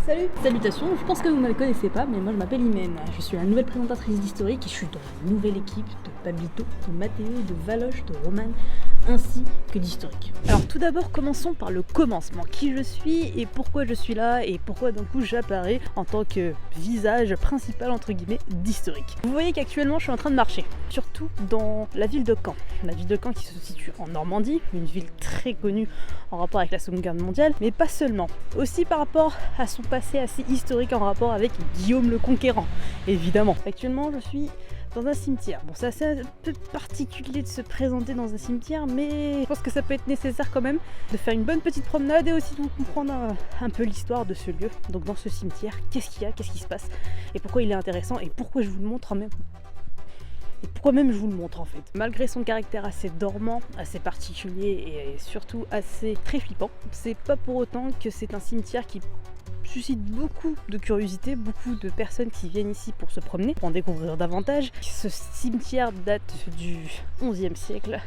Salut! Salutations, je pense que vous ne me connaissez pas, mais moi je m'appelle Imen. Je suis la nouvelle présentatrice d'Historique et je suis dans la nouvelle équipe de Pablito, de Mathéo, de Valoche, de Roman, ainsi que d'Historique. Alors tout d'abord, commençons par le commencement. Qui je suis et pourquoi je suis là et pourquoi d'un coup j'apparais en tant que visage principal entre guillemets d'Historique. Vous voyez qu'actuellement je suis en train de marcher, surtout dans la ville de Caen. La ville de Caen qui se situe en Normandie, une ville très connue en rapport avec la Seconde Guerre mondiale, mais pas seulement. Aussi par rapport à son passé assez historique en rapport avec Guillaume le Conquérant, évidemment. Actuellement je suis dans un cimetière. Bon, c'est assez un peu particulier de se présenter dans un cimetière, mais je pense que ça peut être nécessaire quand même de faire une bonne petite promenade et aussi de comprendre un peu l'histoire de ce lieu. Donc dans ce cimetière, qu'est-ce qu'il y a, qu'est-ce qui se passe et pourquoi il est intéressant et pourquoi je vous le montre même. Et pourquoi même je vous le montre en fait. Malgré son caractère assez dormant, assez particulier et surtout assez très flippant, c'est pas pour autant que c'est un cimetière qui suscite beaucoup de curiosité, beaucoup de personnes qui viennent ici pour se promener, pour en découvrir davantage. Ce cimetière date du XIe siècle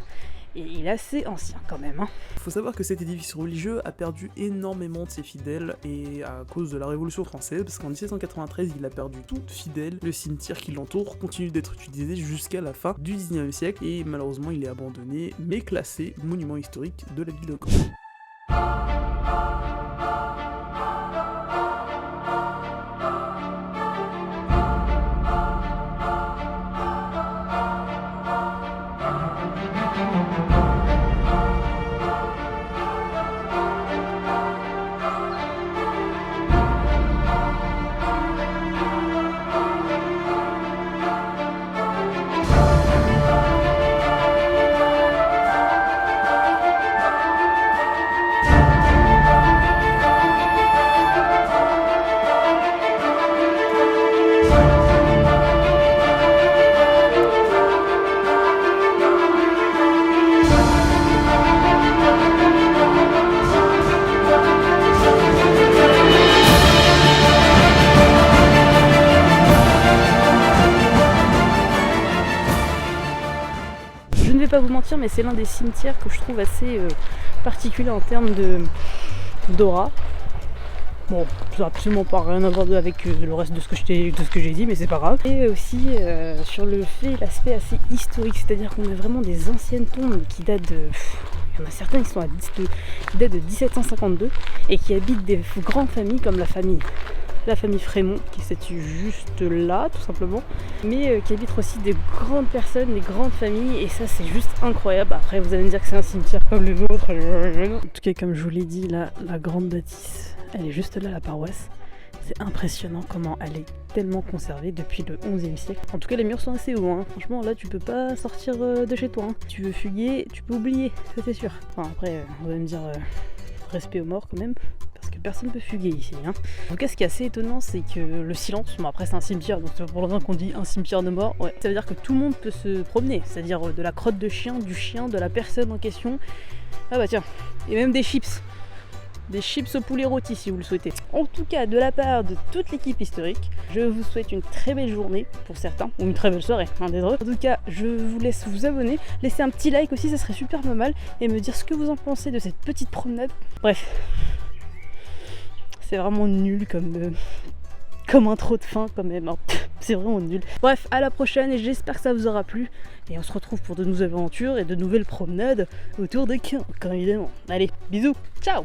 et il est assez ancien quand même. Il faut savoir que cet édifice religieux a perdu énormément de ses fidèles et à cause de la Révolution française, parce qu'en 1793 il a perdu tout fidèle. Le cimetière qui l'entoure continue d'être utilisé jusqu'à la fin du 19e siècle et malheureusement il est abandonné mais classé monument historique de la ville de Caen. Je ne vais pas vous mentir, mais c'est l'un des cimetières que je trouve assez particulier en termes d'aura. Bon, ça n'a absolument pas rien à voir avec le reste de ce que j'ai dit, mais c'est pas grave. Et aussi sur l'aspect assez historique, c'est-à-dire qu'on a vraiment des anciennes tombes qui datent de... Il y en a certaines qui datent de 1752 et qui habitent des grandes familles comme la famille Frémont qui se situe juste là tout simplement, mais qui habitent aussi des grandes personnes, des grandes familles, et ça c'est juste incroyable. Après vous allez me dire que c'est un cimetière comme les autres, en tout cas comme je vous l'ai dit, là, la grande bâtisse elle est juste là, la paroisse. C'est impressionnant comment elle est tellement conservée depuis le 11e siècle. En tout cas les murs sont assez hauts, hein. Franchement là tu peux pas sortir de chez toi, hein. Si tu veux fuguer, tu peux oublier, ça c'est sûr. Enfin après vous allez me dire respect aux morts quand même, parce que personne ne peut fuguer ici, hein. En tout cas ce qui est assez étonnant c'est que le silence, bon après c'est un cimetière donc c'est pour le qu'on dit un cimetière de morts, ouais. Ça veut dire que tout le monde peut se promener, c'est-à-dire de la crotte de chien, du chien, de la personne en question. Ah bah tiens, et même des chips. Des chips au poulet rôti si vous le souhaitez. En tout cas, de la part de toute l'équipe historique, je vous souhaite une très belle journée pour certains, ou une très belle soirée, un des deux. En tout cas, je vous laisse vous abonner, laisser un petit like aussi, ça serait super pas mal, et me dire ce que vous en pensez de cette petite promenade. Bref, c'est vraiment nul comme intro de fin quand même, hein. C'est vraiment nul. Bref, à la prochaine et j'espère que ça vous aura plu. Et on se retrouve pour de nouvelles aventures et de nouvelles promenades autour de Caen, évidemment. Allez, bisous, ciao!